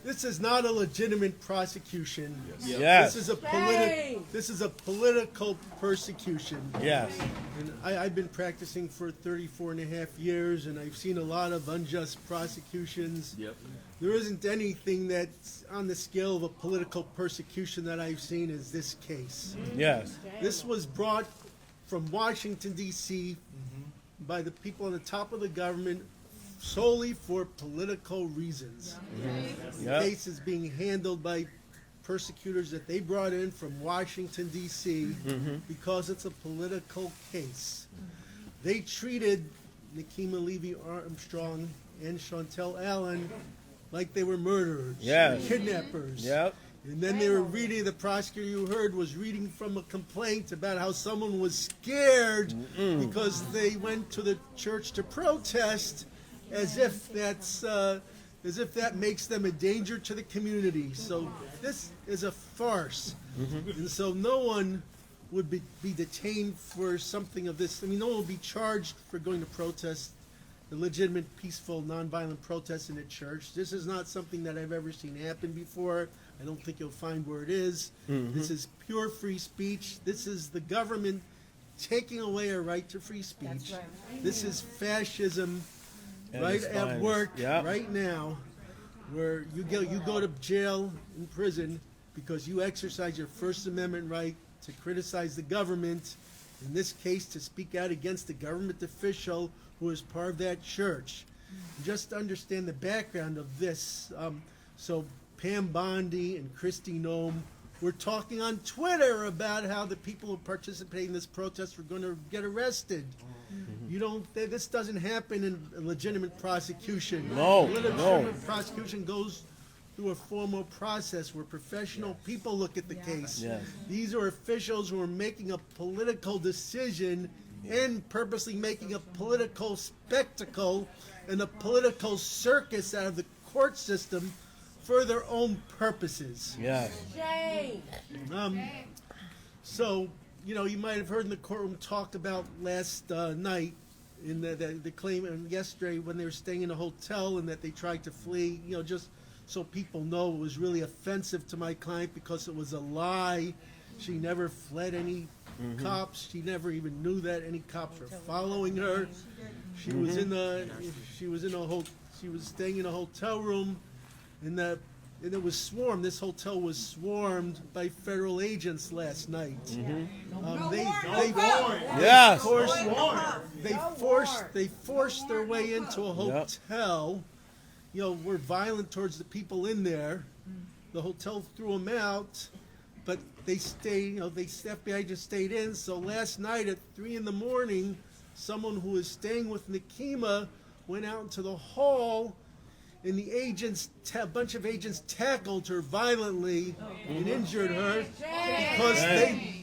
This is not a legitimate prosecution. Yes. This is a political persecution. Yes. And I've been practicing for 34 and a half years, and I've seen a lot of unjust prosecutions. Yep. There isn't anything that's on the scale of a political persecution that I've seen as this case. Yes. This was brought from Washington, D.C. by the people on the top of the government solely for political reasons. The case is being handled by prosecutors that they brought in from Washington, D.C. Because it's a political case. They treated Nekima Levy Armstrong and Chauntyll Allen like they were murderers, kidnappers. Yep. And then they were reading, the prosecutor you heard was reading from a complaint about how someone was scared because they went to the church to protest, as if that makes them a danger to the community. So this is a farce. And so no one would be detained for something of this. I mean, no one will be charged for going to protest, the legitimate, peaceful, nonviolent protest in a church. This is not something that I've ever seen happen before. I don't think you'll find where it is. This is pure free speech. This is the government taking away our right to free speech. That's right. This is fascism right at finest. work Yep. right now, where you go to jail and prison because you exercise your First Amendment right to criticize the government, in this case to speak out against the government official who is part of that church. Just to understand the background of this, so Pam Bondi and Christy Nome were talking on Twitter about how the people who participate in this protest were going to get arrested. This doesn't happen in a legitimate prosecution. No. Legitimate prosecution goes through a formal process where professional people look at the case. Yes. These are officials who are making a political decision and purposely making a political spectacle and a political circus out of the court system for their own purposes. Yes. So, you might have heard in the courtroom talk about last night in the claim and yesterday when they were staying in a hotel and that they tried to flee, just so people know it was really offensive to my client because it was a lie. She never fled any cops. She never even knew that any cops were following her. She was staying in a hotel room, and it was swarmed. This hotel was swarmed by federal agents last night. They forced their way into a hotel. Were violent towards the people in there. The hotel threw them out, but they stayed. The FBI just stayed in. So last night at 3 a.m, someone who was staying with Nekima went out into the hall. And a bunch of agents tackled her violently and injured her because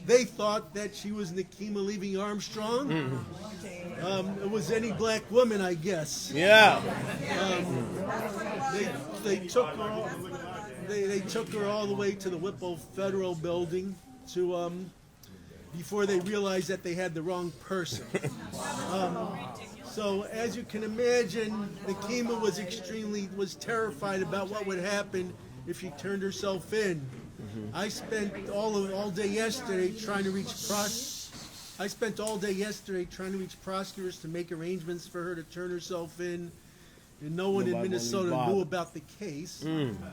they thought that she was Nekima Levy Armstrong. It was any black woman, I guess. Yeah. They took her all the way to the Whipple Federal Building before they realized that they had the wrong person. So as you can imagine, Nekima was terrified about what would happen if she turned herself in. I spent all day yesterday trying to reach prosecutors to make arrangements for her to turn herself in, and no one in Minnesota knew about the case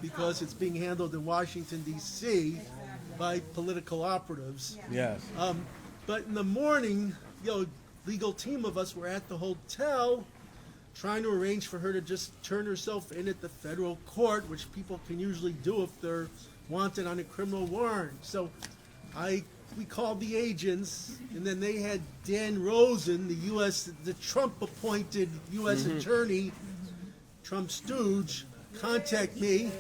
because it's being handled in Washington, D.C. by political operatives. Yes. But in the morning, legal team of us were at the hotel trying to arrange for her to just turn herself in at the federal court, which people can usually do if they're wanted on a criminal warrant. So we called the agents, and then they had Dan Rosen, the Trump-appointed U.S. attorney, Trump stooge, contact me,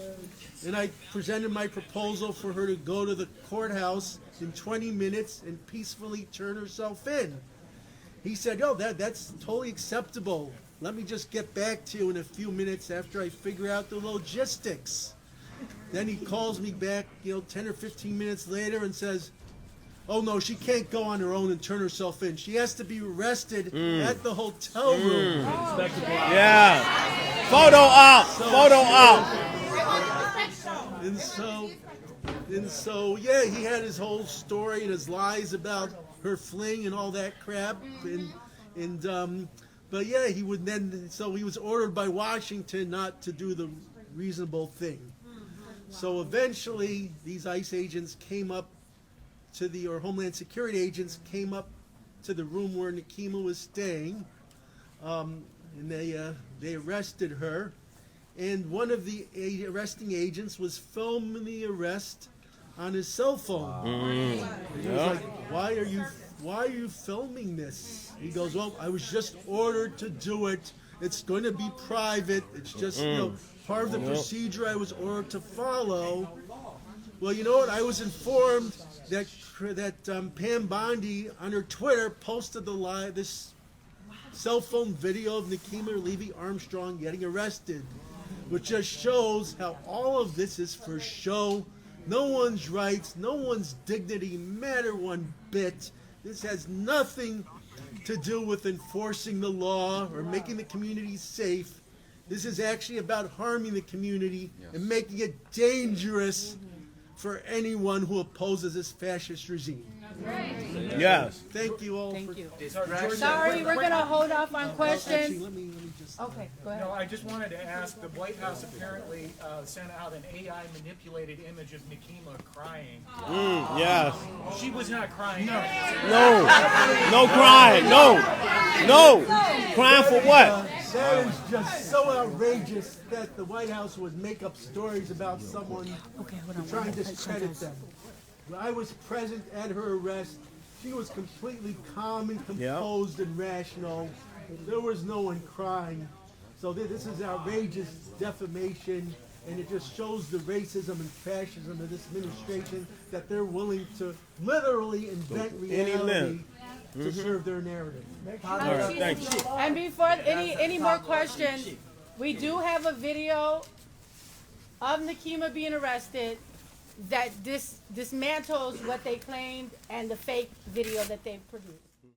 and I presented my proposal for her to go to the courthouse in 20 minutes and peacefully turn herself in. He said, that's totally acceptable. Let me just get back to you in a few minutes after I figure out the logistics. Then he calls me back, 10 or 15 minutes later and says, oh, no, she can't go on her own and turn herself in. She has to be arrested at the hotel room. Yeah. Photo op. so yeah, he had his whole story and his lies about her fling and all that crap, but yeah, he would then. So he was ordered by Washington not to do the reasonable thing. So eventually, these ICE agents came up to or Homeland Security agents came up to the room where Nekima was staying, and they arrested her. And one of the arresting agents was filming the arrest on his cell phone. And he was like, "Why are you filming this?" He goes, "Well, I was just ordered to do it. It's going to be private. It's just part of the procedure I was ordered to follow." Well, you know what? I was informed that Pam Bondi on her Twitter posted this cell phone video of Nekima Levy Armstrong getting arrested, which just shows how all of this is for show. No one's rights, no one's dignity matter one bit. This has nothing to do with enforcing the law or making the community safe. This is actually about harming the community and making it dangerous for anyone who opposes this fascist regime. Yes. Thank you all. Thank you. For Sorry, we're going to hold off on questions. Actually, let me just. Okay, go ahead. No, I just wanted to ask, the White House apparently sent out an AI manipulated image of Nekima crying. Yes. She was not crying. No crying. No. Crying for what? That is just so outrageous that the White House would make up stories about someone to try and discredit them. When I was present at her arrest, she was completely calm and composed and rational. There was no one crying. So this is outrageous defamation, and it just shows the racism and fascism of this administration, that they're willing to literally invent reality to serve their narrative. All right, thank you. And before any more questions, we do have a video of Nekima being arrested that dismantles what they claimed and the fake video that they produced.